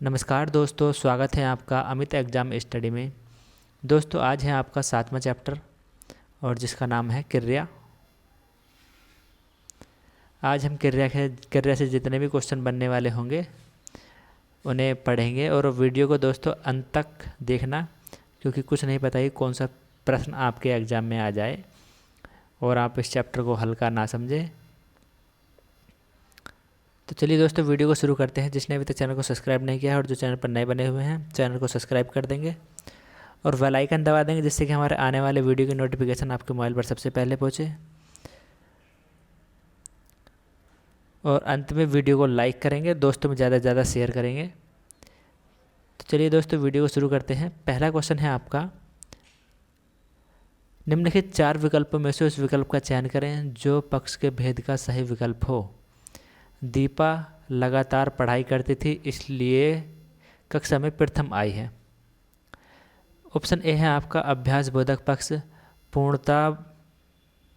नमस्कार दोस्तों, स्वागत है आपका अमित एग्ज़ाम स्टडी में। दोस्तों आज है आपका 7वां चैप्टर और जिसका नाम है क्रिया। आज हम क्रिया से जितने भी क्वेश्चन बनने वाले होंगे उन्हें पढ़ेंगे और वीडियो को दोस्तों अंत तक देखना, क्योंकि कुछ नहीं पता ही कौन सा प्रश्न आपके एग्ज़ाम में आ जाए और आप इस चैप्टर को हल्का ना समझें। तो चलिए दोस्तों वीडियो को शुरू करते हैं। जिसने अभी तक चैनल को सब्सक्राइब नहीं किया है और जो चैनल पर नए बने हुए हैं चैनल को सब्सक्राइब कर देंगे और बेल आइकन दबा देंगे, जिससे कि हमारे आने वाले वीडियो की नोटिफिकेशन आपके मोबाइल पर सबसे पहले पहुंचे। और अंत में वीडियो को लाइक करेंगे, दोस्तों में ज़्यादा से ज़्यादा शेयर करेंगे। तो चलिए दोस्तों वीडियो को शुरू करते हैं। पहला क्वेश्चन है आपका, निम्नलिखित 4 विकल्पों में से उस विकल्प का चयन करें जो पक्ष के भेद का सही विकल्प हो। दीपा लगातार पढ़ाई करती थी, इसलिए कक्षा में प्रथम आई है। ऑप्शन ए है आपका अभ्यास बोधक पक्ष, पूर्णता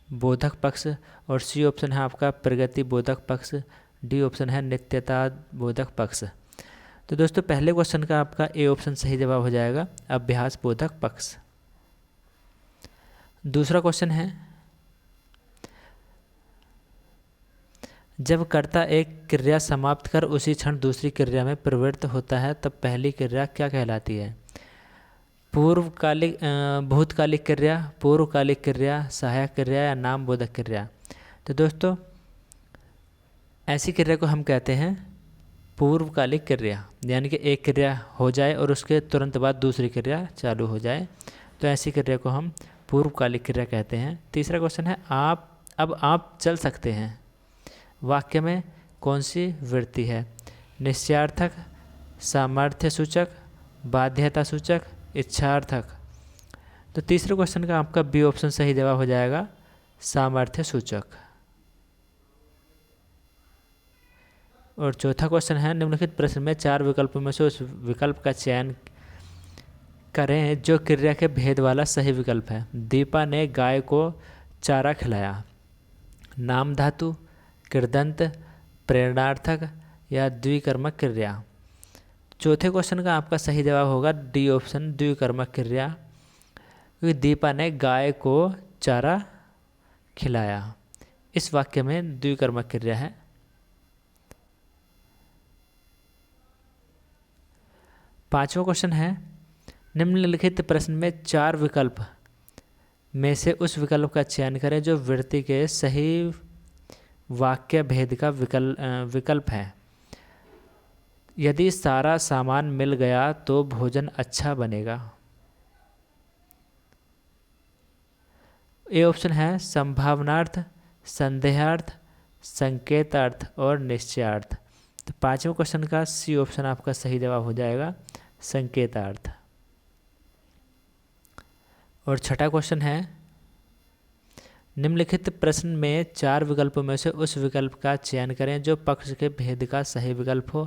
बोधक पक्ष, और सी ऑप्शन है आपका प्रगति बोधक पक्ष, डी ऑप्शन है नित्यता बोधक पक्ष। तो दोस्तों पहले क्वेश्चन का आपका ए ऑप्शन सही जवाब हो जाएगा, अभ्यास बोधक पक्ष। दूसरा क्वेश्चन है, जब कर्ता एक क्रिया समाप्त कर उसी क्षण दूसरी क्रिया में प्रवृत्त होता है तब पहली क्रिया क्या कहलाती है। भूतकालिक क्रिया, पूर्वकालिक क्रिया, सहायक क्रिया या नाम बोधक क्रिया। तो दोस्तों ऐसी क्रिया को हम कहते हैं पूर्वकालिक क्रिया, यानी कि एक क्रिया हो जाए और उसके तुरंत बाद दूसरी क्रिया चालू हो जाए, तो ऐसी क्रिया को हम पूर्वकालिक क्रिया कहते हैं। तीसरा क्वेश्चन है, आप चल सकते हैं वाक्य में कौन सी वृत्ति है। निश्चयार्थक, सामर्थ्य सूचक, बाध्यता सूचक, इच्छार्थक। तो तीसरे क्वेश्चन का आपका बी ऑप्शन सही जवाब हो जाएगा, सामर्थ्य सूचक। और चौथा क्वेश्चन है, निम्नलिखित प्रश्न में 4 विकल्पों में से उस विकल्प का चयन करें जो क्रिया के भेद वाला सही विकल्प है। दीपा ने गाय को चारा खिलाया। नाम धातु, कृदंत, प्रेरणार्थक या द्विकर्मक क्रिया। चौथे क्वेश्चन का आपका सही जवाब होगा डी ऑप्शन, द्विकर्मक क्रिया, क्योंकि दीपा ने गाय को चारा खिलाया। इस वाक्य में द्विकर्मक क्रिया है। पांचवा क्वेश्चन है, निम्नलिखित प्रश्न में 4 विकल्प में से उस विकल्प का चयन करें जो वृत्ति के सही वाक्य भेद का विकल्प है। यदि सारा सामान मिल गया तो भोजन अच्छा बनेगा। ए ऑप्शन है संभावनार्थ, संदेहार्थ, संकेतार्थ और निश्चयार्थ। तो पांचवें क्वेश्चन का सी ऑप्शन आपका सही जवाब हो जाएगा, संकेतार्थ। और छठा क्वेश्चन है, निम्नलिखित प्रश्न में 4 विकल्पों में से उस विकल्प का चयन करें जो पक्ष के भेद का सही विकल्प हो।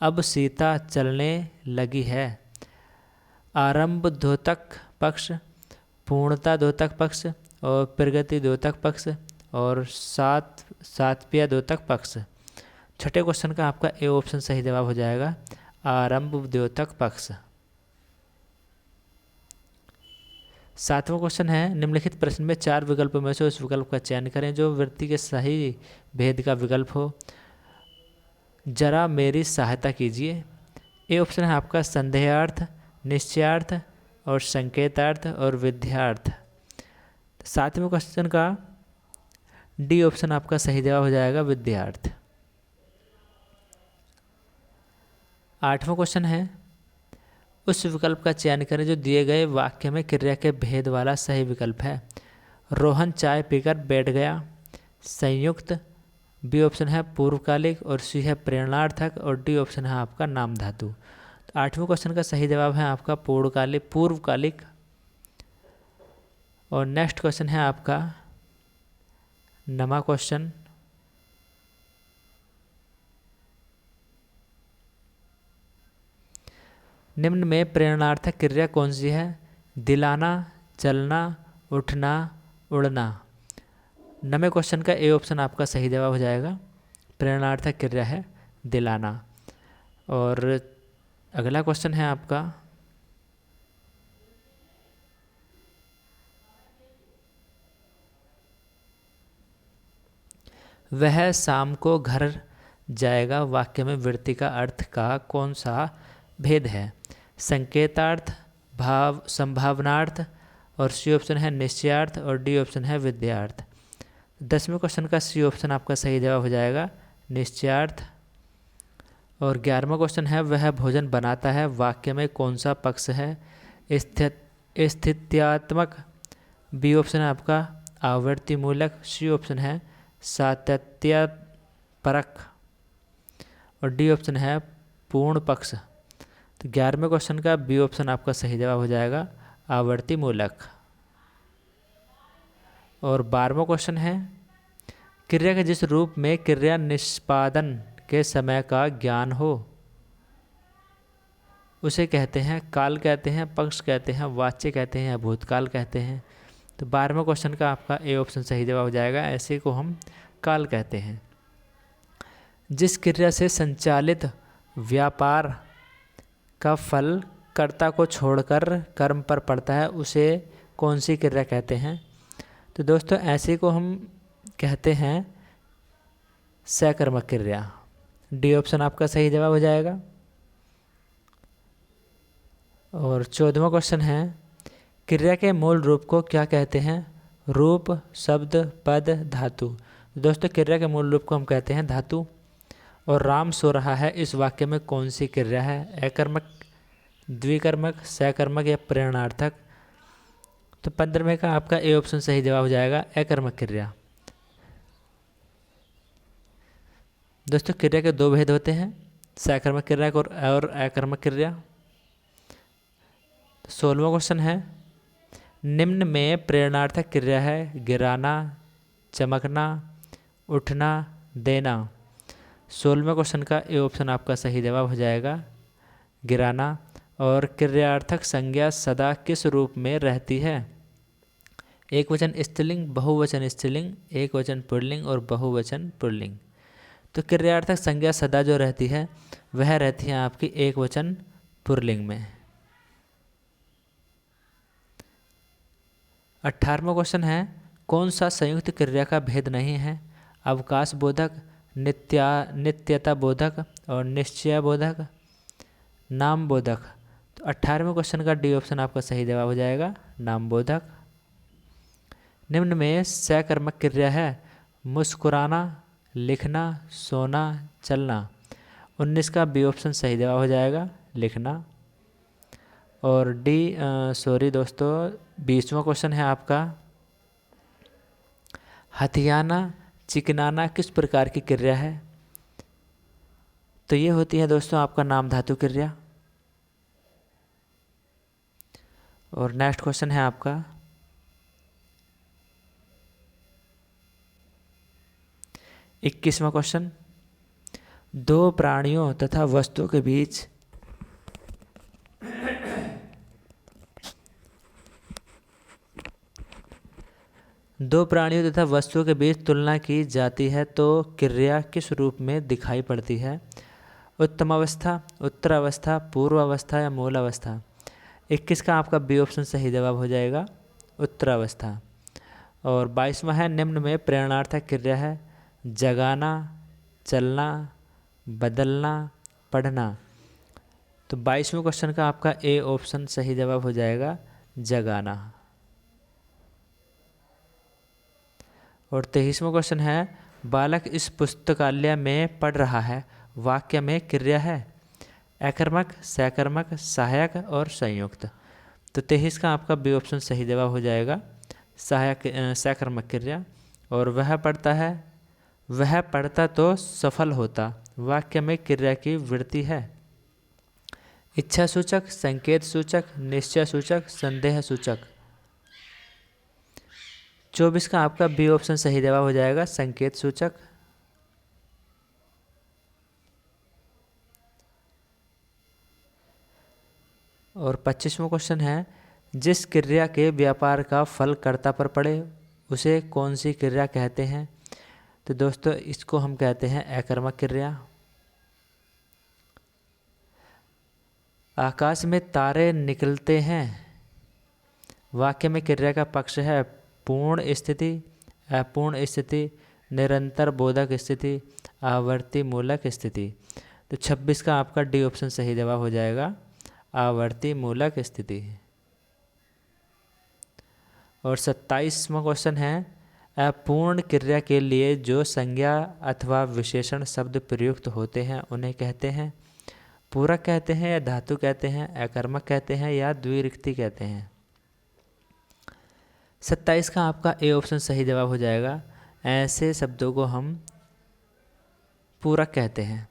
अब सीता चलने लगी है। आरंभ द्योतक पक्ष, पूर्णता द्योतक पक्ष और प्रगति द्योतक पक्ष और सातव्य द्योतक पक्ष। छठे क्वेश्चन का आपका ए ऑप्शन सही जवाब हो जाएगा, आरंभ द्योतक पक्ष। सातवां क्वेश्चन है, निम्नलिखित प्रश्न में 4 विकल्पों में से उस विकल्प का चयन करें जो वृत्ति के सही भेद का विकल्प हो। जरा मेरी सहायता कीजिए। ए ऑप्शन है आपका संदेहार्थ, निश्चयार्थ और संकेतार्थ और विध्यार्थ। सातवें क्वेश्चन का डी ऑप्शन आपका सही जवाब हो जाएगा, विध्यार्थ। आठवां क्वेश्चन है, उस विकल्प का चयन करें जो दिए गए वाक्य में क्रिया के भेद वाला सही विकल्प है। रोहन चाय पीकर बैठ गया। संयुक्त, बी ऑप्शन है पूर्वकालिक और सी है प्रेरणार्थक और डी ऑप्शन है आपका नाम धातु। तो आठवें क्वेश्चन का सही जवाब है आपका पूर्वकालिक। और नेक्स्ट क्वेश्चन है आपका 9वां क्वेश्चन, निम्न में प्रेरणार्थक क्रिया कौन सी है। दिलाना, चलना, उठना, उड़ना। 9वें क्वेश्चन का ए ऑप्शन आपका सही जवाब हो जाएगा, प्रेरणार्थक क्रिया है दिलाना। और अगला क्वेश्चन है आपका, वह शाम को घर जाएगा वाक्य में वृत्ति का अर्थ का कौन सा भेद है? संकेतार्थ, भाव, संभावनार्थ, और सी ऑप्शन है निश्चयार्थ, और डी ऑप्शन है विद्यार्थ। 10वें क्वेश्चन का सी ऑप्शन आपका सही जवाब हो जाएगा, निश्चयार्थ। और 11वां क्वेश्चन है, वह भोजन बनाता है वाक्य में कौन सा पक्ष है? स्थित्यात्मक, बी ऑप्शन है आपका आवर्ती मूलक, सी ऑप्शन है सातत्य परक, और डी ऑप्शन है पूर्ण पक्ष। तो 11वें क्वेश्चन का बी ऑप्शन आपका सही जवाब हो जाएगा, आवर्ती मूलक। और 12वां क्वेश्चन है, क्रिया के जिस रूप में क्रिया निष्पादन के समय का ज्ञान हो उसे कहते हैं काल कहते हैं, पक्ष कहते हैं, वाच्य कहते हैं या भूतकाल कहते हैं? तो 12वें क्वेश्चन का आपका ए ऑप्शन सही जवाब हो जाएगा, ऐसे को हम काल कहते हैं। जिस क्रिया से संचालित व्यापार का फल कर्ता को छोड़कर कर्म पर पड़ता है उसे कौन सी क्रिया कहते हैं? तो दोस्तों ऐसे को हम कहते हैं सकर्मक क्रिया। डी ऑप्शन आपका सही जवाब हो जाएगा। और 14वां क्वेश्चन है, क्रिया के मूल रूप को क्या कहते हैं? रूप, शब्द, पद, धातु। दोस्तों क्रिया के मूल रूप को हम कहते हैं धातु। और राम सो रहा है इस वाक्य में कौन सी क्रिया है? अकर्मक, द्विकर्मक, सकर्मक या प्रेरणार्थक? तो 15वें का आपका ए ऑप्शन सही जवाब हो जाएगा, अकर्मक क्रिया। दोस्तों क्रिया के दो भेद होते हैं, सकर्मक क्रिया और अकर्मक क्रिया। 16वां क्वेश्चन है, निम्न में प्रेरणार्थक क्रिया है गिराना, चमकना, उठना, देना। 16वें क्वेश्चन का ए ऑप्शन आपका सही जवाब हो जाएगा, गिराना। और क्रियार्थक संज्ञा सदा किस रूप में रहती है? एक वचन स्त्रीलिंग, बहुवचन स्त्रीलिंग, एक वचन पुल्लिंग और बहुवचन पुल्लिंग। तो क्रियार्थक संज्ञा सदा जो रहती है वह रहती है आपकी एक वचन पुल्लिंग में। 18वां क्वेश्चन है, कौन सा संयुक्त क्रिया का भेद नहीं है? अवकाश बोधक, नित्यता बोधक और निश्चय बोधक, नाम बोधक। तो 18वें क्वेश्चन का डी ऑप्शन आपका सही जवाब हो जाएगा, नाम बोधक। निम्न में सकर्मक क्रिया है मुस्कुराना, लिखना, सोना, चलना। 19 का बी ऑप्शन सही जवाब हो जाएगा, लिखना। और सॉरी दोस्तों 20वां क्वेश्चन है आपका, हथियाना, चिकनाना किस प्रकार की क्रिया है? तो ये होती है दोस्तों आपका नाम धातु क्रिया। और नेक्स्ट क्वेश्चन है आपका, 21वां क्वेश्चन, दो प्राणियों तथा वस्तुओं के बीच तथा वस्तुओं के बीच तुलना की जाती है तो क्रिया किस रूप में दिखाई पड़ती है? उत्तम अवस्था, उत्तरावस्था, पूर्व अवस्था या मूल अवस्था? 21 का आपका बी ऑप्शन सही जवाब हो जाएगा, उत्तरावस्था। और 22वां है, निम्न में प्रेरणार्थक क्रिया है जगाना, चलना, बदलना, पढ़ना। तो 22वें क्वेश्चन का आपका ए ऑप्शन सही जवाब हो जाएगा, जगाना। और 23वां क्वेश्चन है, बालक इस पुस्तकालय में पढ़ रहा है वाक्य में क्रिया है अकर्मक, सकर्मक, सहायक और संयुक्त। तो 23 का आपका बी ऑप्शन सही जवाब हो जाएगा, सहायक सकर्मक क्रिया। और वह पढ़ता है, वह पढ़ता तो सफल होता वाक्य में क्रिया की वृत्ति है इच्छा सूचक, संकेत सूचक, निश्चय सूचक, संदेह सूचक। 24 का आपका बी ऑप्शन सही जवाब हो जाएगा, संकेत सूचक। और 25वां क्वेश्चन है, जिस क्रिया के व्यापार का फल कर्ता पर पड़े उसे कौन सी क्रिया कहते हैं? तो दोस्तों इसको हम कहते हैं अकर्मक क्रिया। आकाश में तारे निकलते हैं। वाक्य में क्रिया का पक्ष है पूर्ण स्थिति, अपूर्ण स्थिति, निरंतर बोधक स्थिति, आवर्ती मूलक स्थिति। तो 26 का आपका डी ऑप्शन सही जवाब हो जाएगा, आवर्ती मूलक स्थिति। और 27वां क्वेश्चन है, अपूर्ण क्रिया के लिए जो संज्ञा अथवा विशेषण शब्द प्रयुक्त होते हैं उन्हें कहते हैं पूरक कहते हैं या धातु कहते हैं, अकर्मक कहते हैं या द्विरिक्ति कहते हैं। 27 का आपका ए ऑप्शन सही जवाब हो जाएगा। ऐसे शब्दों को हम पूरक कहते हैं।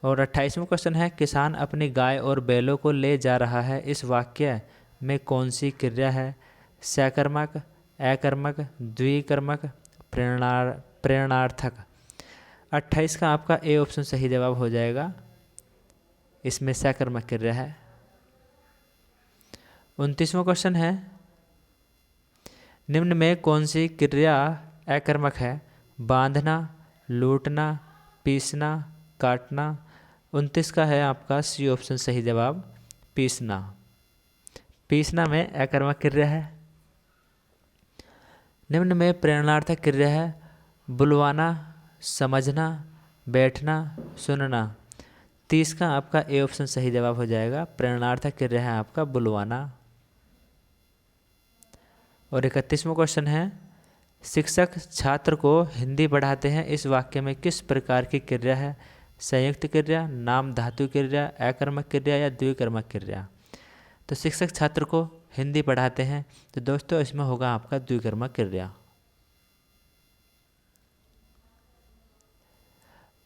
और 28वां क्वेश्चन है, किसान अपनी गाय और बैलों को ले जा रहा है, इस वाक्य में कौन सी क्रिया है? सकर्मक, अकर्मक, द्विकर्मक, प्रेरणार्थक। 28 का आपका ए ऑप्शन सही जवाब हो जाएगा, इसमें सकर्मक क्रिया है। 29वां क्वेश्चन है, निम्न में कौन सी क्रिया अकर्मक है? बांधना, लूटना, पीसना, काटना। 29 का है आपका सी ऑप्शन सही जवाब, पीसना। पीसना में अकर्मक क्रिया है। निम्न में प्रेरणार्थक क्रिया है बुलवाना, समझना, बैठना, सुनना। 30 का आपका ए ऑप्शन सही जवाब हो जाएगा, प्रेरणार्थक क्रिया है आपका बुलवाना। और 31वां क्वेश्चन है, शिक्षक छात्र को हिंदी पढ़ाते हैं, इस वाक्य में किस प्रकार की क्रिया है? संयुक्त क्रिया, नाम धातु क्रिया, अकर्मक क्रिया या द्विकर्मक क्रिया। तो शिक्षक छात्र को हिंदी पढ़ाते हैं, तो दोस्तों इसमें होगा आपका द्विकर्मक क्रिया।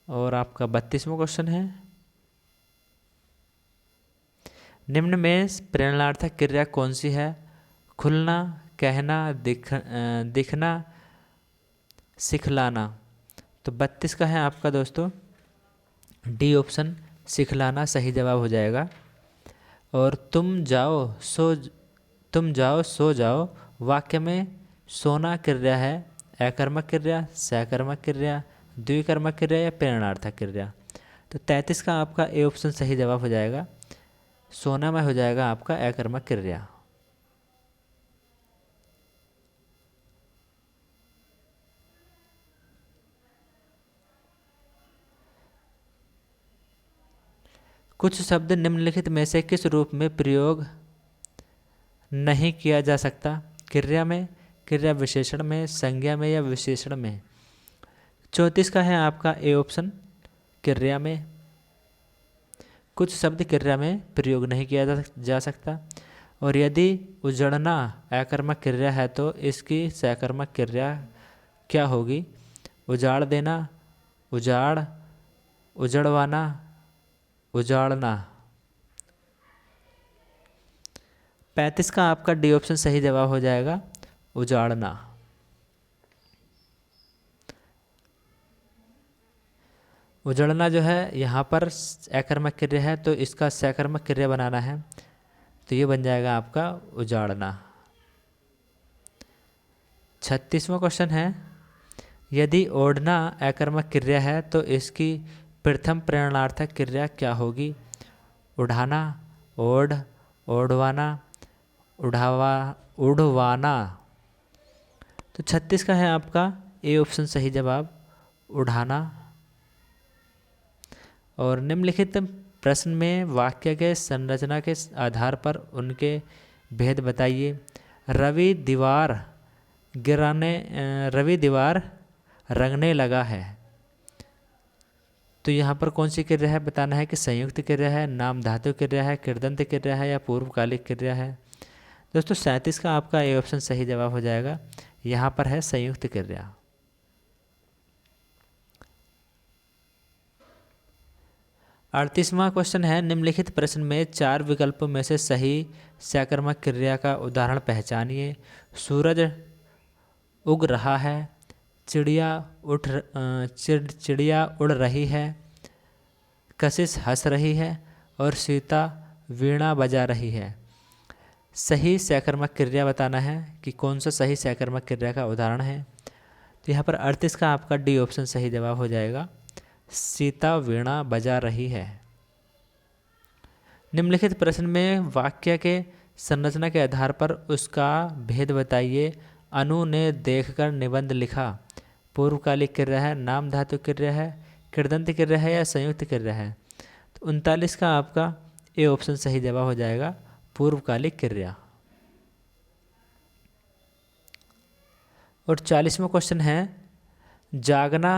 और आपका 32वां क्वेश्चन है, निम्न में प्रेरणार्थक क्रिया कौन सी है? खुलना, कहना, दिखना, सिखलाना। तो 32 का है आपका दोस्तों डी ऑप्शन, सिखलाना सही जवाब हो जाएगा। और तुम जाओ सो जाओ, वाक्य में सोना क्रिया है अकर्मक क्रिया, सकर्मक क्रिया, द्विकर्मक क्रिया या प्रेरणार्थक क्रिया। तो 33 का आपका ए ऑप्शन सही जवाब हो जाएगा, सोना में हो जाएगा आपका अकर्मक क्रिया। कुछ शब्द निम्नलिखित में से किस रूप में प्रयोग नहीं किया जा सकता? क्रिया में, क्रिया विशेषण में, संज्ञा में या विशेषण में। 34 का है आपका ए ऑप्शन, क्रिया में। कुछ शब्द क्रिया में प्रयोग नहीं किया जा सकता। और यदि उजड़ना अकर्मक क्रिया है तो इसकी सकर्मक क्रिया क्या होगी? उजाड़ देना, उजाड़, उजड़वाना, उजाड़ना। 35 का आपका डी ऑप्शन सही जवाब हो जाएगा, उजाड़ना। उजड़ना जो है यहाँ पर अकर्मक क्रिया है, तो इसका सकर्मक क्रिया बनाना है, तो ये बन जाएगा आपका उजाड़ना। 36वां क्वेश्चन है, यदि ओढ़ना अकर्मक क्रिया है तो इसकी प्रथम प्रेरणार्थक क्रिया क्या होगी? उठाना, ओढ़, ओढ़वाना, उड़वाना। तो 36 का है आपका ए ऑप्शन सही जवाब, उड़ाना। और निम्नलिखित प्रश्न में वाक्य के संरचना के आधार पर उनके भेद बताइए। रवि दीवार रंगने लगा है, तो यहाँ पर कौन सी क्रिया है बताना है कि संयुक्त क्रिया है, नाम धातु क्रिया है, कृदंत क्रिया है या पूर्वकालिक क्रिया है। दोस्तों 37 का आपका ए ऑप्शन सही जवाब हो जाएगा, यहाँ पर है संयुक्त क्रिया। अड़तीसवां क्वेश्चन है, निम्नलिखित प्रश्न में 4 विकल्पों में से सही सकर्मक क्रिया का उदाहरण पहचानिए। सूरज उग रहा है, चिड़िया उड़ रही है, कशिश हंस रही है और सीता वीणा बजा रही है। सही सकर्मक क्रिया बताना है कि कौन सा सही सकर्मक क्रिया का उदाहरण है। तो यहाँ पर 38 का आपका डी ऑप्शन सही जवाब हो जाएगा, सीता वीणा बजा रही है। निम्नलिखित प्रश्न में वाक्य के संरचना के आधार पर उसका भेद बताइए। अनु ने देखकर निबंध लिखा। पूर्वकालिक क्रिया है, नाम धातु क्रिया है, कृदंत क्रिया है या संयुक्त क्रिया है? तो 39 का आपका ए ऑप्शन सही जवाब हो जाएगा, पूर्वकालिक क्रिया। और 40वां क्वेश्चन है, जागना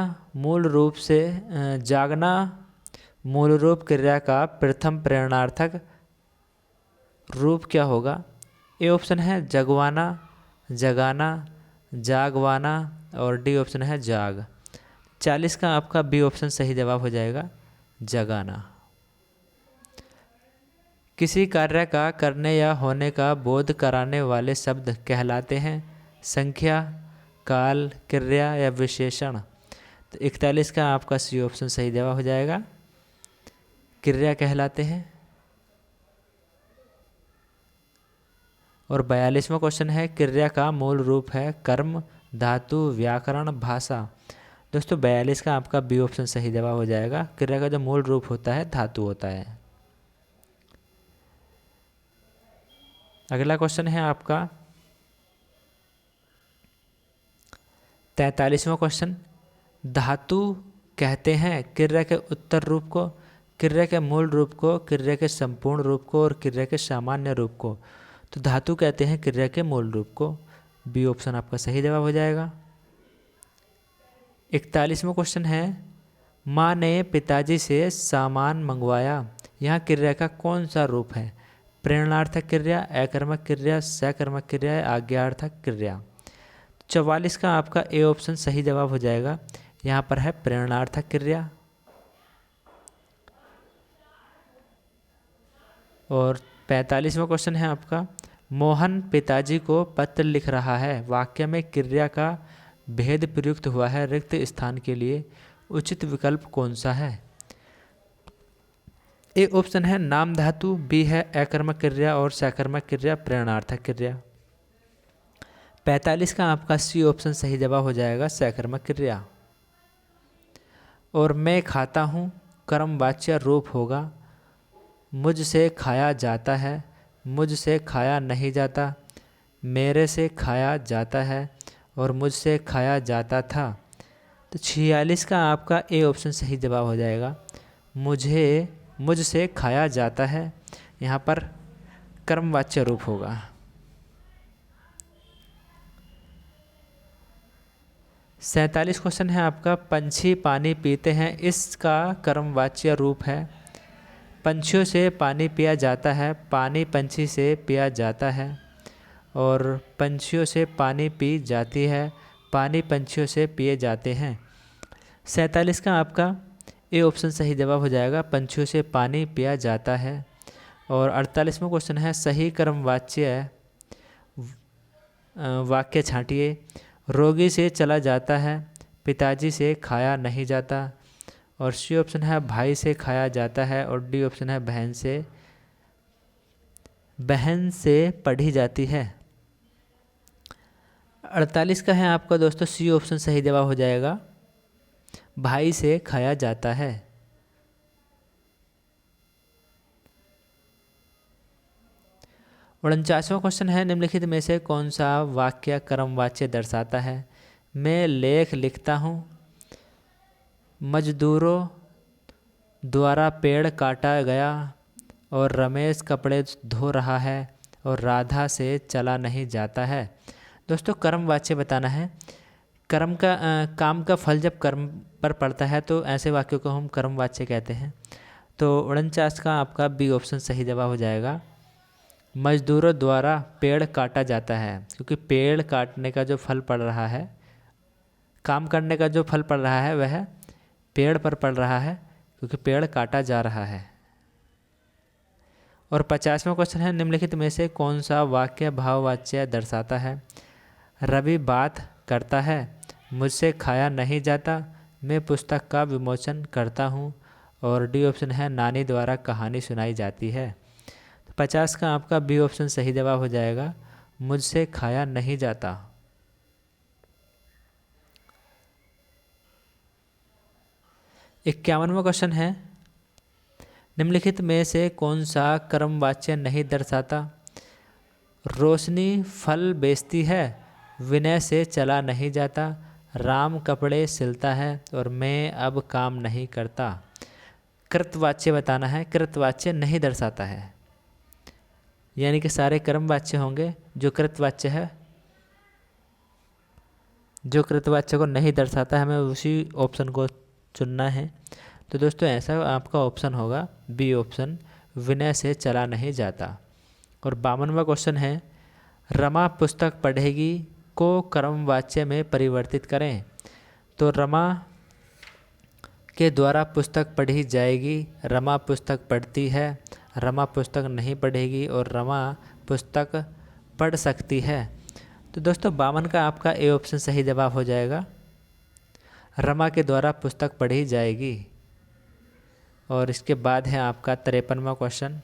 मूल रूप क्रिया का प्रथम प्रेरणार्थक रूप क्या होगा? ए ऑप्शन है जगवाना, जगाना, जागवाना और डी ऑप्शन है जाग। 40 का आपका बी ऑप्शन सही जवाब हो जाएगा, जगाना। किसी कार्य का करने या होने का बोध कराने वाले शब्द कहलाते हैं? संख्या, काल, क्रिया या विशेषण? तो 41 का आपका सी ऑप्शन सही जवाब हो जाएगा, क्रिया कहलाते हैं। और 42वां क्वेश्चन है, क्रिया का मूल रूप है कर्म, धातु, व्याकरण, भाषा? दोस्तों 42 का आपका बी ऑप्शन सही जवाब हो जाएगा, क्रिया का जो मूल रूप होता है धातु होता है। अगला क्वेश्चन है आपका 43वां क्वेश्चन, धातु कहते हैं क्रिया के उत्तर रूप को, क्रिया के मूल रूप को, क्रिया के संपूर्ण रूप को और क्रिया के सामान्य रूप को? तो धातु कहते हैं क्रिया के मूल रूप को, बी ऑप्शन आपका सही जवाब हो जाएगा। 41वां क्वेश्चन है, माँ ने पिताजी से सामान मंगवाया। यहाँ क्रिया का कौन सा रूप है? प्रेरणार्थक क्रिया, अकर्मक क्रिया, सकर्मक क्रिया, आज्ञार्थक क्रिया? 44 का आपका ए ऑप्शन सही जवाब हो जाएगा, यहाँ पर है प्रेरणार्थक क्रिया। और 45वां क्वेश्चन है आपका, मोहन पिताजी को पत्र लिख रहा है। वाक्य में क्रिया का भेद प्रयुक्त हुआ है, रिक्त स्थान के लिए उचित विकल्प कौन सा है? ए ऑप्शन है नाम धातु, बी है अकर्मक क्रिया और सकर्मक क्रिया, प्रेरणार्थक क्रिया। 45 का आपका सी ऑप्शन सही जवाब हो जाएगा, सकर्मक क्रिया। और मैं खाता हूँ कर्मवाच्य रूप होगा, मुझसे खाया जाता है, मुझसे खाया नहीं जाता, मेरे से खाया जाता है और मुझसे खाया जाता था। तो 46 का आपका ए ऑप्शन सही जवाब हो जाएगा, मुझसे खाया जाता है, यहाँ पर कर्मवाच्य रूप होगा। सैंतालीस क्वेश्चन है आपका, पंछी पानी पीते हैं, इसका कर्मवाच्य रूप है। पंछियों से पानी पिया जाता है, पानी पंछी से पिया जाता है। और पंछियों से पानी पी जाती है, पानी पंछियों से पिए जाते हैं। 47 का आपका ए ऑप्शन सही जवाब हो जाएगा, पंछियों से पानी पिया जाता है। और 48वां क्वेश्चन है, सही कर्मवाच्य वाक्य छांटिए। रोगी से चला जाता है, पिताजी से खाया नहीं जाता। और सी ऑप्शन है भाई से खाया जाता है। और डी ऑप्शन है बहन से पढ़ी जाती है। 48 का है आपका दोस्तों सी ऑप्शन सही जवाब हो जाएगा, भाई से खाया जाता है। और 49वां क्वेश्चन है, निम्नलिखित में से कौन सा वाक्य कर्मवाच्य दर्शाता है? मैं लेख लिखता हूँ, मजदूरों द्वारा पेड़ काटा गया, और रमेश कपड़े धो रहा है, और राधा से चला नहीं जाता है। दोस्तों कर्मवाच्य बताना है। काम का फल जब कर्म पर पड़ता है तो ऐसे वाक्यों को हम कर्मवाच्य कहते हैं। तो 49 का आपका बी ऑप्शन सही जवाब हो जाएगा, मजदूरों द्वारा पेड़ काटा जाता है। क्योंकि पेड़ काटने का जो फल पड़ रहा है, काम करने का जो फल पड़ रहा है वह पेड़ पर पड़ रहा है, क्योंकि पेड़ काटा जा रहा है। और 50वां क्वेश्चन है, निम्नलिखित में से कौन सा वाक्य भाववाच्य दर्शाता है? रवि बात करता है, मुझसे खाया नहीं जाता, मैं पुस्तक का विमोचन करता हूँ। और डी ऑप्शन है नानी द्वारा कहानी सुनाई जाती है। 50 का आपका बी ऑप्शन सही जवाब हो जाएगा, मुझसे खाया नहीं जाता। इक्यावनवां क्वेश्चन है, निम्नलिखित में से कौन सा कर्मवाच्य नहीं दर्शाता? रोशनी फल बेचती है, विनय से चला नहीं जाता, राम कपड़े सिलता है और मैं अब काम नहीं करता। कृतवाच्य बताना है, कृतवाच्य नहीं दर्शाता है, यानी कि सारे कर्मवाच्य होंगे। जो कृतवाच्य है, जो कृतवाच्य को नहीं दर्शाता है, हमें उसी ऑप्शन को चुनना है। तो दोस्तों ऐसा आपका ऑप्शन होगा बी ऑप्शन, विनय से चला नहीं जाता। और 52वां क्वेश्चन है, रमा पुस्तक पढ़ेगी को कर्मवाच्य में परिवर्तित करें। तो रमा के द्वारा पुस्तक पढ़ी जाएगी, रमा पुस्तक पढ़ती है, रमा पुस्तक नहीं पढ़ेगी और रमा पुस्तक पढ़ सकती है। तो दोस्तों 52 का आपका ए ऑप्शन सही जवाब हो जाएगा, रमा के द्वारा पुस्तक पढ़ी जाएगी। और इसके बाद है आपका 53वां क्वेश्चन,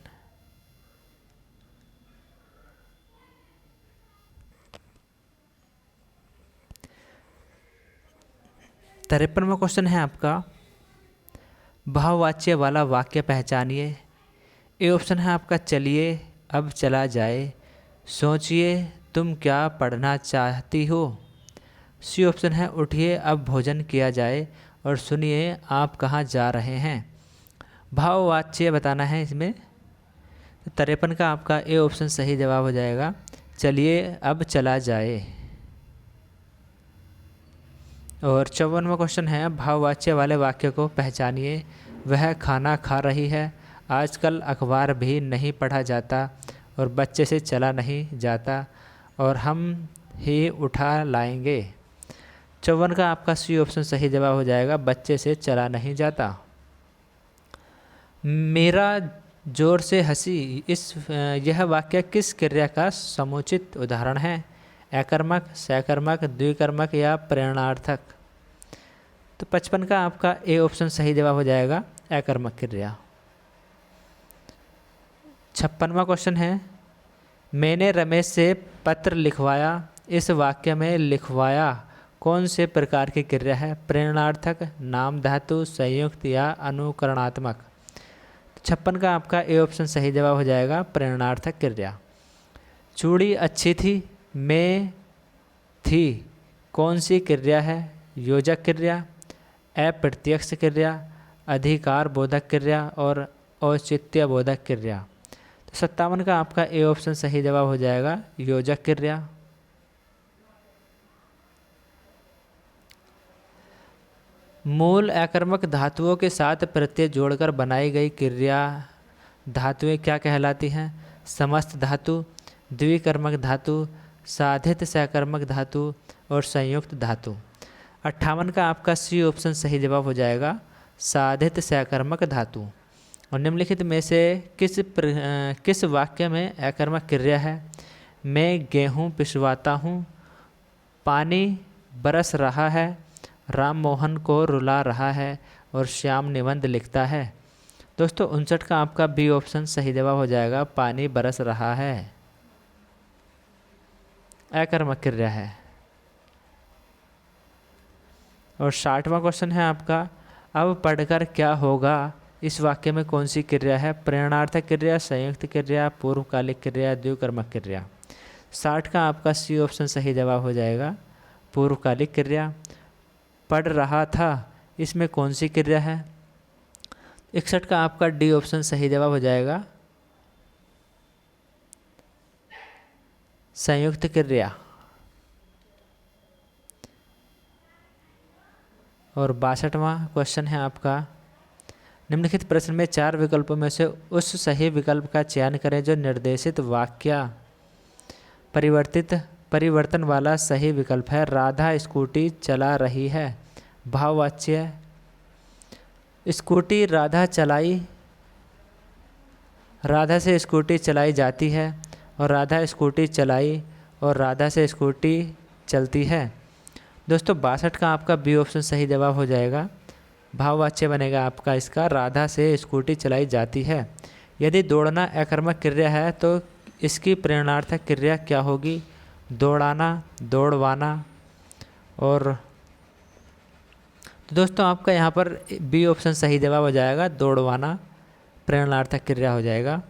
तिरपनवा क्वेश्चन है आपका, भाववाच्य वाला वाक्य पहचानिए। ए ऑप्शन है आपका चलिए अब चला जाए, सोचिए तुम क्या पढ़ना चाहती हो। सी ऑप्शन है उठिए अब भोजन किया जाए और सुनिए आप कहाँ जा रहे हैं। भाववाच्य बताना है इसमें। तो 53 का आपका ए ऑप्शन सही जवाब हो जाएगा, चलिए अब चला जाए। और 54वां क्वेश्चन है, भाववाच्य वाले वाक्य को पहचानिए। वह खाना खा रही है, आजकल अखबार भी नहीं पढ़ा जाता और बच्चे से चला नहीं जाता और हम ही उठा लाएंगे। 54 का आपका सी ऑप्शन सही जवाब हो जाएगा, बच्चे से चला नहीं जाता। मेरा जोर से हंसी, यह वाक्य किस क्रिया का समुचित उदाहरण है? अकर्मक, सकर्मक, द्विकर्मक या प्रेरणार्थक? तो 55 का आपका ए ऑप्शन सही जवाब हो जाएगा, अकर्मक क्रिया। 56वां क्वेश्चन है, मैंने रमेश से पत्र लिखवाया। इस वाक्य में लिखवाया कौन से प्रकार की क्रिया है? प्रेरणार्थक, नाम धातु, संयुक्त या अनुकरणात्मक? 56 का आपका ए ऑप्शन सही जवाब हो जाएगा, प्रेरणार्थक क्रिया। चूड़ी अच्छी थी, मैं थी, कौन सी क्रिया है? योजक क्रिया, अप्रत्यक्ष क्रिया, अधिकार बोधक क्रिया और औचित्य बोधक क्रिया? तो 57 का आपका ए ऑप्शन सही जवाब हो जाएगा, योजक क्रिया। मूल अकर्मक धातुओं के साथ प्रत्यय जोड़कर बनाई गई क्रिया धातुएं क्या कहलाती हैं? समस्त धातु, द्विकर्मक धातु, साधित सकर्मक धातु और संयुक्त धातु? 58 का आपका सी ऑप्शन सही जवाब हो जाएगा, साधित सकर्मक धातु। और निम्नलिखित में से किस वाक्य में अकर्मक क्रिया है? मैं गेहूँ पिसवाता हूँ, पानी बरस रहा है, राम मोहन को रुला रहा है और श्याम निबंध लिखता है। दोस्तों 59 का आपका बी ऑप्शन सही जवाब हो जाएगा, पानी बरस रहा है, अकर्मक क्रिया है। और 60वां क्वेश्चन है आपका, अब पढ़कर क्या होगा? इस वाक्य में कौन सी क्रिया है? प्रेरणार्थक क्रिया, संयुक्त क्रिया, पूर्वकालिक क्रिया, द्विकर्मक क्रिया? 60 का आपका सी ऑप्शन सही जवाब हो जाएगा, पूर्वकालिक क्रिया। पढ़ रहा था, इसमें कौन सी क्रिया है? 61 का आपका डी ऑप्शन सही जवाब हो जाएगा, संयुक्त क्रिया। और 62वां क्वेश्चन है आपका, निम्नलिखित प्रश्न में 4 विकल्पों में से उस सही विकल्प का चयन करें जो निर्देशित वाक्य परिवर्तन वाला सही विकल्प है। राधा स्कूटी चला रही है, भाववाच्य, स्कूटी राधा चलाई, राधा से स्कूटी चलाई जाती है और राधा स्कूटी चलाई और राधा से स्कूटी चलती है। दोस्तों 62 का आपका बी ऑप्शन सही जवाब हो जाएगा, भाववाच्य बनेगा आपका इसका, राधा से स्कूटी चलाई जाती है। यदि दौड़ना अकर्मक क्रिया है तो इसकी प्रेरणार्थक क्रिया क्या होगी? दौड़ाना, दौड़वाना। और तो दोस्तों आपका यहाँ पर बी ऑप्शन सही जवाब हो जाएगा, दौड़वाना प्रेरणार्थक क्रिया हो जाएगा।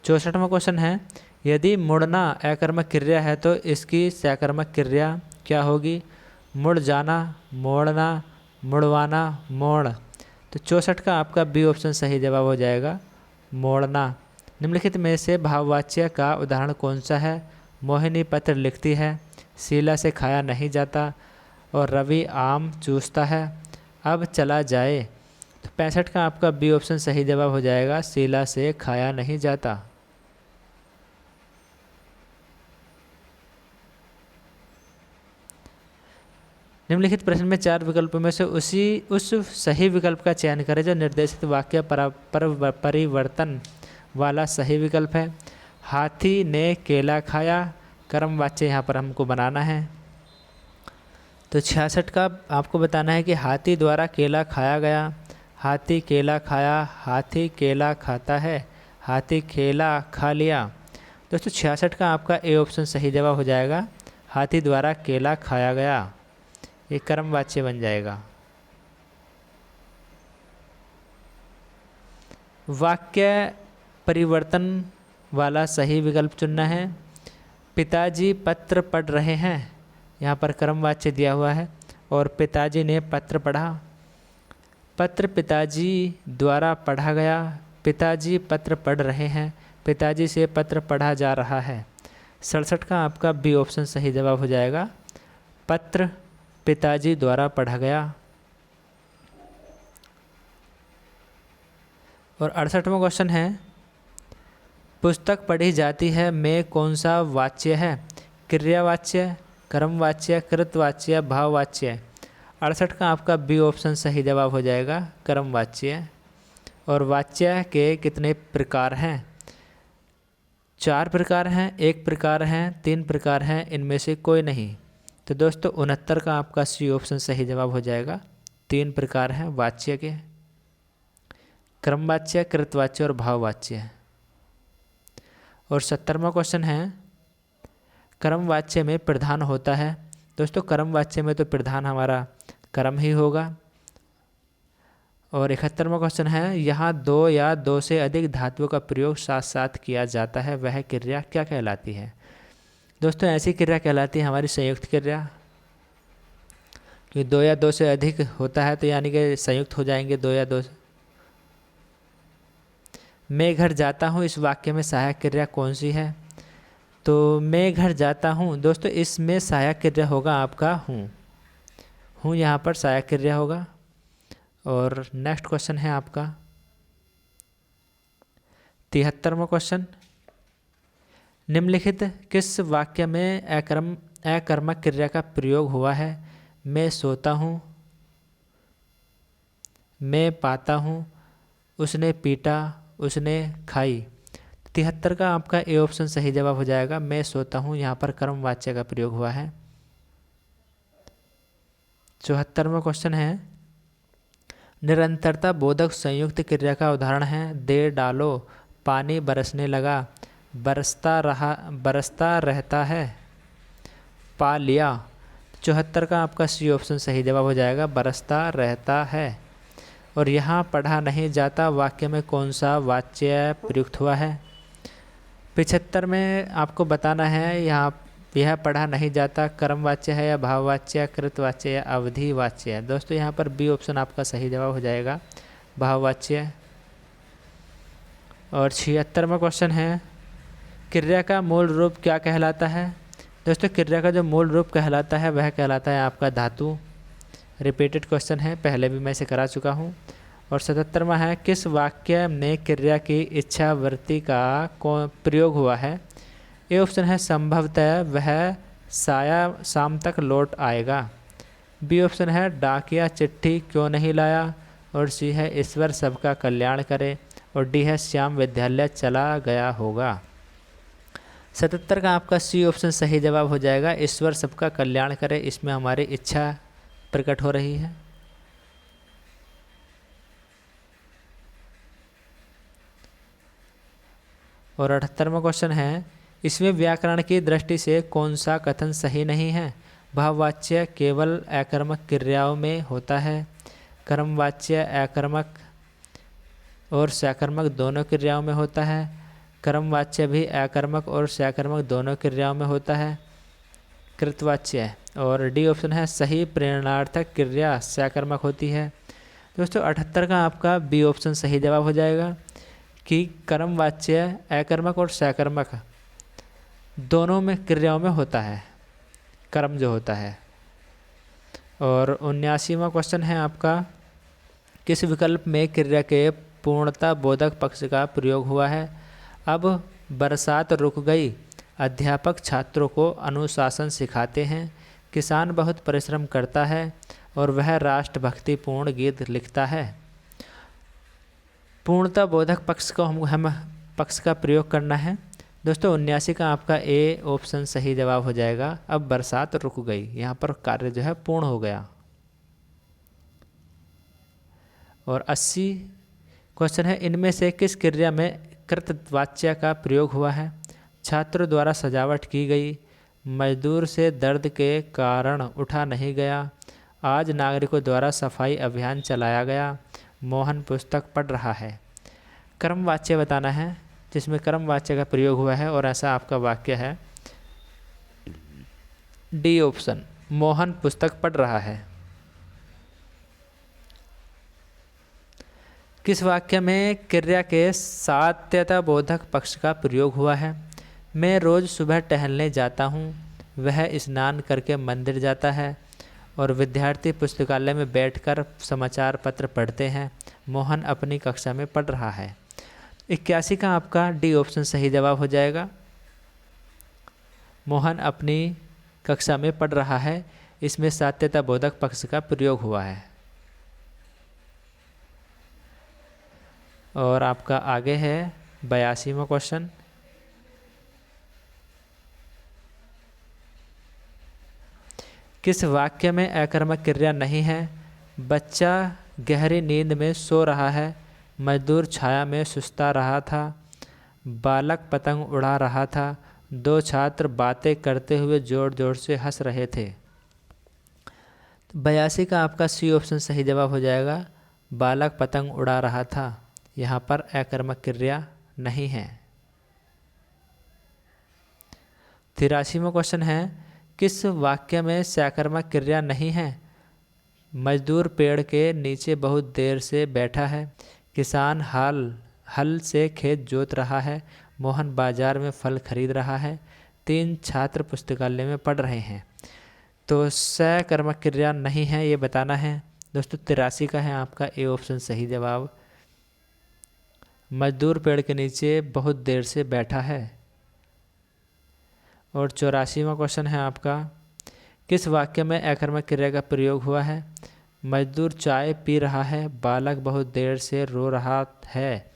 चौसठवां क्वेश्चन है, यदि मुड़ना अकर्मक क्रिया है तो इसकी सकर्मक क्रिया क्या होगी? मुड़ जाना, मोड़ना, मुड़वाना, मोड़। तो 64 का आपका बी ऑप्शन सही जवाब हो जाएगा, मोड़ना। निम्नलिखित में से भाववाच्य का उदाहरण कौन सा है? मोहिनी पत्र लिखती है, शीला से खाया नहीं जाता और रवि आम चूसता है, अब चला जाए। तो 65 का आपका बी ऑप्शन सही जवाब हो जाएगा, शीला से खाया नहीं जाता। निम्नलिखित प्रश्न में 4 विकल्पों में से उस सही विकल्प का चयन करें जो निर्देशित वाक्य परिवर्तन वाला सही विकल्प है। हाथी ने केला खाया, कर्म वाच्य यहाँ पर हमको बनाना है। तो 66 का आपको बताना है कि हाथी द्वारा केला खाया गया, हाथी केला खाया, हाथी केला खाता है, हाथी केला खा लिया। दोस्तों 66 का आपका ए ऑप्शन सही जवाब हो जाएगा, हाथी द्वारा केला खाया गया। ये कर्म वाच्य बन जाएगा। वाक्य परिवर्तन वाला सही विकल्प चुनना है। पिताजी पत्र पढ़ रहे हैं, यहाँ पर कर्म वाच्य दिया हुआ है, और पिताजी ने पत्र पढ़ा। पत्र पिताजी द्वारा पढ़ा गया, पिताजी पत्र पढ़ रहे हैं, पिताजी से पत्र पढ़ा जा रहा है। 67 का आपका बी ऑप्शन सही जवाब हो जाएगा, पत्र पिताजी द्वारा पढ़ा गया। और 68वां क्वेश्चन है, पुस्तक पढ़ी जाती है में कौन सा वाच्य है? क्रियावाच्य, कर्मवाच्य, कृतवाच्य, भाववाच्य। 68 का आपका बी ऑप्शन सही जवाब हो जाएगा, कर्मवाच्य। और वाच्य के कितने प्रकार हैं? 4 प्रकार हैं, 1 प्रकार हैं, 3 प्रकार हैं, इनमें से कोई नहीं। तो दोस्तों 69 का आपका सी ऑप्शन सही जवाब हो जाएगा, 3 प्रकार हैं वाच्य के, क्रमवाच्य, कृतवाच्य और भाववाच्य। और 70वां क्वेश्चन है, कर्मवाच्य में प्रधान होता है। दोस्तों कर्मवाच्य में तो प्रधान हमारा कर्म ही होगा। और 71वां क्वेश्चन है, यहाँ 2 या 2 से अधिक धातुओं का प्रयोग साथ साथ किया जाता है, वह क्रिया क्या कहलाती है? दोस्तों ऐसी क्रिया कहलाती है हमारी संयुक्त क्रिया, कि 2 या 2 से अधिक होता है तो यानी कि संयुक्त हो जाएंगे 2 या 2। मैं घर जाता हूँ इस वाक्य में सहायक क्रिया कौन सी है? तो मैं घर जाता हूँ, दोस्तों इसमें सहायक क्रिया होगा आपका हूँ यहाँ पर सहायक क्रिया होगा। और नेक्स्ट क्वेश्चन है आपका 73वां क्वेश्चन, निम्नलिखित किस वाक्य में अकर्मक क्रिया का प्रयोग हुआ है? मैं सोता हूँ, मैं पाता हूँ, उसने पीटा, उसने खाई। 73 का आपका ए ऑप्शन सही जवाब हो जाएगा, मैं सोता हूँ, यहाँ पर कर्म वाच्य का प्रयोग हुआ है। 74वां क्वेश्चन है, निरंतरता बोधक संयुक्त क्रिया का उदाहरण है। दे डालो, पानी बरसने लगा, बरसता रहता है, पा लिया। 74 का आपका सी ऑप्शन सही जवाब हो जाएगा, बरसता रहता है। और यहाँ पढ़ा नहीं जाता वाक्य में कौन सा वाच्य प्रयुक्त हुआ है? 75 में आपको बताना है यहाँ यह पढ़ा नहीं जाता कर्मवाच्य है या भाववाच्य, कृतवाच्य या अवधिवाच्य है। दोस्तों यहाँ पर बी ऑप्शन आपका सही जवाब हो जाएगा, भाववाच्य। और 76वां क्वेश्चन है, क्रिया का मूल रूप क्या कहलाता है? दोस्तों क्रिया का जो मूल रूप कहलाता है वह कहलाता है आपका धातु। रिपीटेड क्वेश्चन है, पहले भी मैं इसे करा चुका हूँ। और 77वां है, किस वाक्य में क्रिया की इच्छावृत्ति का प्रयोग हुआ है? ए ऑप्शन है संभवतः वह शाम तक लौट आएगा। बी ऑप्शन है डाकिया चिट्ठी क्यों नहीं लाया। और सी है ईश्वर सबका कल्याण करे। और डी है श्याम विद्यालय चला गया होगा। 77 का आपका सी ऑप्शन सही जवाब हो जाएगा, ईश्वर सबका कल्याण करे। इसमें हमारी इच्छा प्रकट हो रही है। और 78वां क्वेश्चन है, इसमें व्याकरण की दृष्टि से कौन सा कथन सही नहीं है? भाववाच्य केवल अकर्मक क्रियाओं में होता है। कर्मवाच्य अकर्मक और सकर्मक दोनों क्रियाओं में होता है। कर्मवाच्य भी अकर्मक और सकर्मक दोनों क्रियाओं में होता है। कृतवाच्य और डी ऑप्शन है सही प्रेरणार्थक क्रिया सकर्मक होती है। दोस्तों 78 का आपका बी ऑप्शन सही जवाब हो जाएगा कि कर्मवाच्य अकर्मक और सकर्मक दोनों में क्रियाओं में होता है कर्म जो होता है। और 79वां क्वेश्चन है आपका, किस विकल्प में क्रिया के पूर्णता बोधक पक्ष का प्रयोग हुआ है? अब बरसात रुक गई, अध्यापक छात्रों को अनुशासन सिखाते हैं, किसान बहुत परिश्रम करता है और वह राष्ट्रभक्तिपूर्ण गीत लिखता है। पूर्णता बोधक पक्ष को हम पक्ष का प्रयोग करना है। दोस्तों 79 का आपका ए ऑप्शन सही जवाब हो जाएगा। अब बरसात रुक गई, यहाँ पर कार्य जो है पूर्ण हो गया। और 80 क्वेश्चन है, इनमें से किस क्रिया में कृतवाच्य का प्रयोग हुआ है? छात्र द्वारा सजावट की गई, मजदूर से दर्द के कारण उठा नहीं गया, आज नागरिकों द्वारा सफाई अभियान चलाया गया, मोहन पुस्तक पढ़ रहा है। कर्मवाच्य बताना है जिसमें कर्मवाच्य का प्रयोग हुआ है और ऐसा आपका वाक्य है डी ऑप्शन, मोहन पुस्तक पढ़ रहा है। किस वाक्य में क्रिया के सात्यता बोधक पक्ष का प्रयोग हुआ है? मैं रोज़ सुबह टहलने जाता हूँ, वह स्नान करके मंदिर जाता है और विद्यार्थी पुस्तकालय में बैठकर समाचार पत्र पढ़ते हैं, मोहन अपनी कक्षा में पढ़ रहा है। 81 का आपका डी ऑप्शन सही जवाब हो जाएगा, मोहन अपनी कक्षा में पढ़ रहा है। इसमें सात्यता बोधक पक्ष का प्रयोग हुआ है। और आपका आगे है 82वां क्वेश्चन, किस वाक्य में अकर्मक क्रिया नहीं है? बच्चा गहरी नींद में सो रहा है, मजदूर छाया में सुस्ता रहा था, बालक पतंग उड़ा रहा था, दो छात्र बातें करते हुए जोर जोर से हंस रहे थे। 82 का आपका सी ऑप्शन सही जवाब हो जाएगा, बालक पतंग उड़ा रहा था। यहाँ पर अकर्मक क्रिया नहीं है। 83वां क्वेश्चन है, किस वाक्य में सकर्मक क्रिया नहीं है? मजदूर पेड़ के नीचे बहुत देर से बैठा है, किसान हल से खेत जोत रहा है, मोहन बाजार में फल खरीद रहा है, तीन छात्र पुस्तकालय में पढ़ रहे हैं। तो सकर्मक क्रिया नहीं है ये बताना है। दोस्तों 83 का है आपका ए ऑप्शन सही जवाब, मजदूर पेड़ के नीचे बहुत देर से बैठा है। और 84वां क्वेश्चन है आपका, किस वाक्य में अकर्मक क्रिया का प्रयोग हुआ है? मजदूर चाय पी रहा है, बालक बहुत देर से रो रहा है।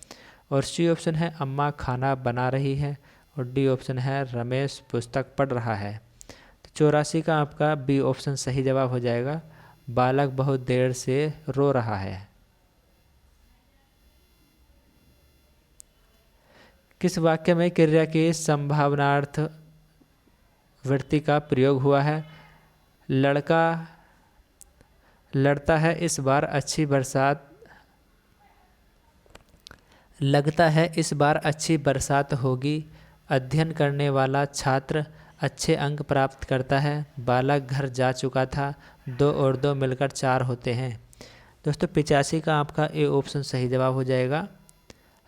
और सी ऑप्शन है अम्मा खाना बना रही है। और डी ऑप्शन है रमेश पुस्तक पढ़ रहा है। तो 84 का आपका बी ऑप्शन सही जवाब हो जाएगा, बालक बहुत देर से रो रहा है। किस वाक्य में क्रिया की संभावनार्थ वृत्ति का प्रयोग हुआ है? लड़का लड़ता है इस बार अच्छी बरसात, लगता है इस बार अच्छी बरसात होगी, अध्ययन करने वाला छात्र अच्छे अंक प्राप्त करता है, बालक घर जा चुका था, 2 और 2 मिलकर 4 होते हैं। दोस्तों 85 का आपका ए ऑप्शन सही जवाब हो जाएगा,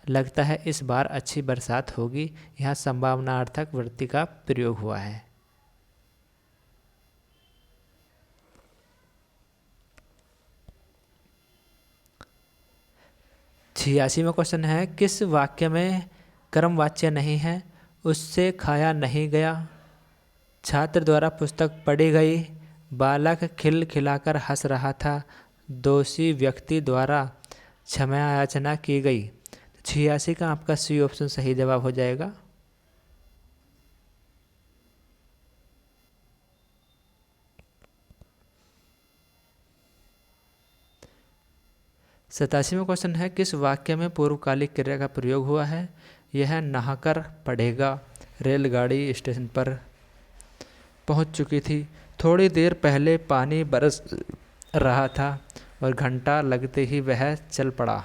लगता है इस बार अच्छी बरसात होगी। यहाँ संभावनार्थक वृत्ति का प्रयोग हुआ है। छियासीवां क्वेश्चन है, किस वाक्य में कर्मवाच्य नहीं है? उससे खाया नहीं गया, छात्र द्वारा पुस्तक पढ़ी गई, बालक खिलखिलाकर हंस रहा था, दोषी व्यक्ति द्वारा क्षमा याचना की गई। 86 का आपका सी ऑप्शन सही जवाब हो जाएगा। सतासीवां क्वेश्चन है, किस वाक्य में पूर्वकालिक क्रिया का प्रयोग हुआ है? यह नहाकर पढ़ेगा, रेलगाड़ी स्टेशन पर पहुंच चुकी थी। थोड़ी देर पहले पानी बरस रहा था और घंटा लगते ही वह चल पड़ा।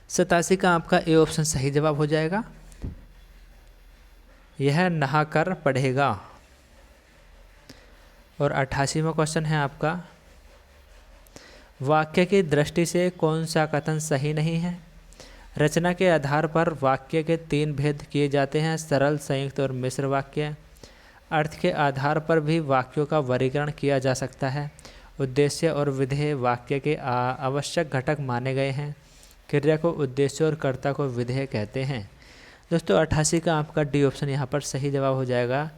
87 का आपका ए ऑप्शन सही जवाब हो जाएगा। यह नहाकर पढ़ेगा। और 88वां क्वेश्चन है आपका, वाक्य की दृष्टि से कौन सा कथन सही नहीं है? रचना के आधार पर वाक्य के 3 भेद किए जाते हैं, सरल, संयुक्त और मिश्र वाक्य। अर्थ के आधार पर भी वाक्यों का वर्गीकरण किया जा सकता है। उद्देश्य और विधेय वाक्य के आवश्यक घटक माने गए हैं। क्रिया को उद्देश्य और कर्ता को विधेय कहते हैं। दोस्तों 88 का आपका डी ऑप्शन यहाँ पर सही जवाब हो जाएगा।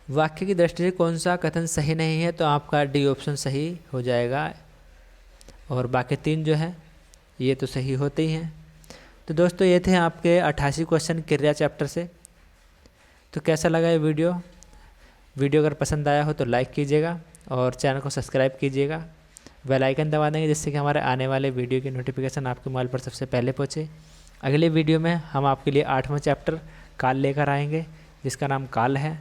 वाक्य की दृष्टि से कौन सा कथन सही नहीं है, तो आपका डी ऑप्शन सही हो जाएगा। और बाकी 3 जो है ये तो सही होते ही हैं। तो दोस्तों ये थे आपके 88 क्वेश्चन क्रिया चैप्टर से। तो कैसा लगा ये वीडियो अगर पसंद आया हो तो लाइक कीजिएगा और चैनल को सब्सक्राइब कीजिएगा। बेल आइकन दबा देंगे जिससे कि हमारे आने वाले वीडियो की नोटिफिकेशन आपके मोबाइल पर सबसे पहले पहुँचे। अगले वीडियो में हम आपके लिए 8वां चैप्टर काल लेकर आएंगे, जिसका नाम काल है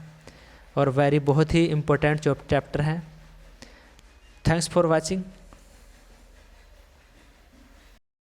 और बहुत ही इम्पोर्टेंट चैप्टर है। Thanks for watching.